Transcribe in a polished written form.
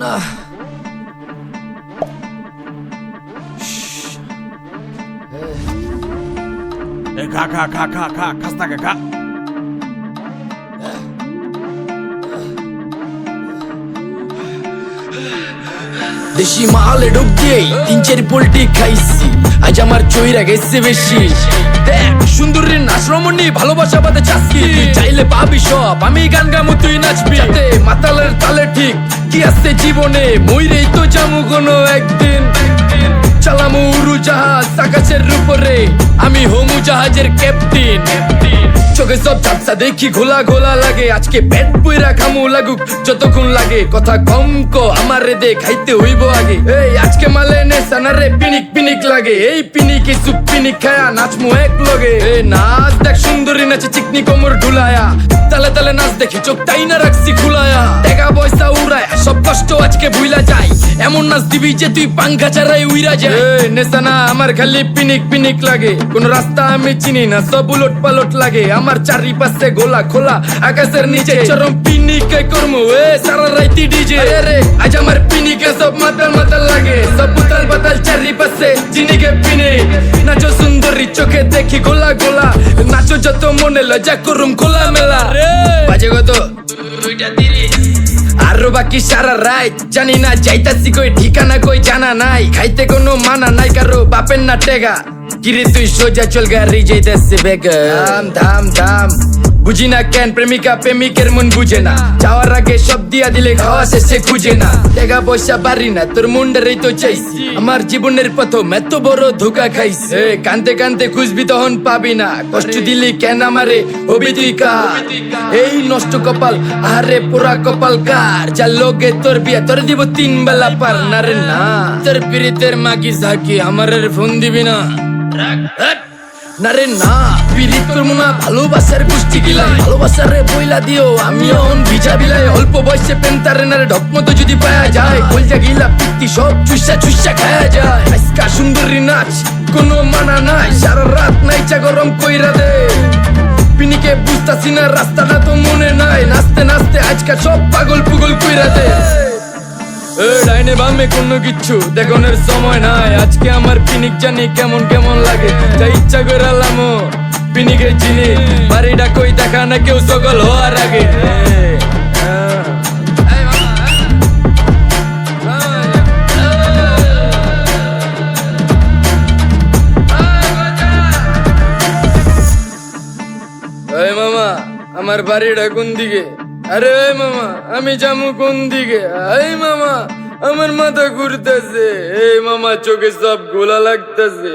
না খা খা খা খা খা খাস্তা খা। দেশি মালে ঢুক দিয়েই 3-4 পোল্টি খাইছি, আজ আমার চইরা গেছে বেশি। দেখ সুন্দরীর নাচ রমণী, ভালোবাসা বাদে চাচ্ছি, তুই চাইলে পাবি সব, আমি গান গামু তুই নাচবি। মাতালের তালে ঠিক কি আছে জীবনে, মইরেই তো যামু কোনো একদিন। চালামু উড়োজাহাজ আকাশের উপরে, আমি হমু জাহাজের ক্যাপ্টেন। চোখে সব ঝাপসা দেখি ঘোলা ঘোলা লাগে, আজকে পেট পুইরা খামু লাগুক যতক্ষণ লাগে। কথা কম কো আমারে দে খাইতে হইব আগে, এই আজকে মালে নেশা না রে পিনিক পিনিক লাগে। এই পিনিকে সুপ পিনিক খায়া নাচমু এক লগে। এই নাচ দেখ সুন্দরী নাচে চিকনি কোমর ঢুলায়া, তালে তালে নাচ দেখি চোখ তাই না রাখছি খুলায়া। টাকা পয়সা উড়ায় সব কষ্ট আজকে ভুইলা যাই, এমন নাচ দিবি যে তুই পাঙ্খা ছাড়াই উইরা যায়। নেশা না আমার খালি পিনিক পিনিক লাগে, কোন রাস্তা আমি চিনি না সব উলট পালট লাগে। আমার চারিপাশে গোলা খোলা আকাশের নিচে চরম পিনিকে করমু সারা রাইতি ডিজে। রে আজ আমার পিনিকে সব মাতাল মাতাল লাগে, সব উতাল পাতাল চারিপাশে জিনিকে পিনিক। নাচো সুন্দরী চোখে দেখি গোলা গোলা, নাচো যত মনে লজ্জা করুম খোলা মেলা। বাজে কত 2:30, আরো বাকি সারা রাত জানি না যাইতাছি কই, ঠিকানা কই জানা নাই। খাইতে কোনো মানা নাই কারো বাপের না টেগা, কিরে তুই সোজা চল গাড়ি যাইতাছে বেগা। ধাম ধাম ধাম বুঝি না কেন প্রেমিকা প্রেমিকের মন বুঝে না, যাওয়ার আগে সব দিয়া দিলে খাওয়া শেষে খুঁজে না। টাকা পয়সা পারি না তোর মুন্ডারেই তো চাইছি, আমার জীবনের প্রথম এত বড় ধোকা খাইছে। কানতে কানতে খুঁজবি তখন পাবি না, কষ্ট দিলি কেন আমারে হবি তুই কার। এই নষ্ট কপাল আরে পুরা কপাল কার, যার লোকে তোর বিয়া তোর দিব 3 বেলা পার না রে না। তোর পিরিতের মাগি ঝাঁকি আমার ফোন দিবি না না রে না। পিরিত করবো না ভালোবাসার গোষ্ঠী গিলাই, ভালোবাসারে বইলা দিও আমি অন ভিজা বিলাই। অল্প বয়সে পেন্তারে নারে ঢক মতো যদি পায়া যায়, কলজা গিলা পিত্তি সব চুষা চুষা খায়া যায়। আজকা সুন্দরী নাচ কোনো মানা নাই, সারা রাত নাইচা গরম কইরা দে। পিনিকে বুঝতাছি না রাস্তাটা তো মনে নাই, নাচতে নাচতে আজকা সব পাগল পুগল কইরা দে। ডাইনে বামে কোনো কিচ্ছু দেখনের সময় নাই, আজকে আমার পিনিক জানি কেমন কেমন লাগে। যা ইচ্ছা করে লামো পিনিকে চিনি, বাড়িটা কই দেখা না কেউ সকল হওয়ার আগে। মামা আমার বাড়িটা কোন দিকে? আরে মামা আমি যামু কোন দিকে? এই মামা আমার মাথা ঘুরতেছে, এই মামা চোখে সব গোলা লাগতেছে।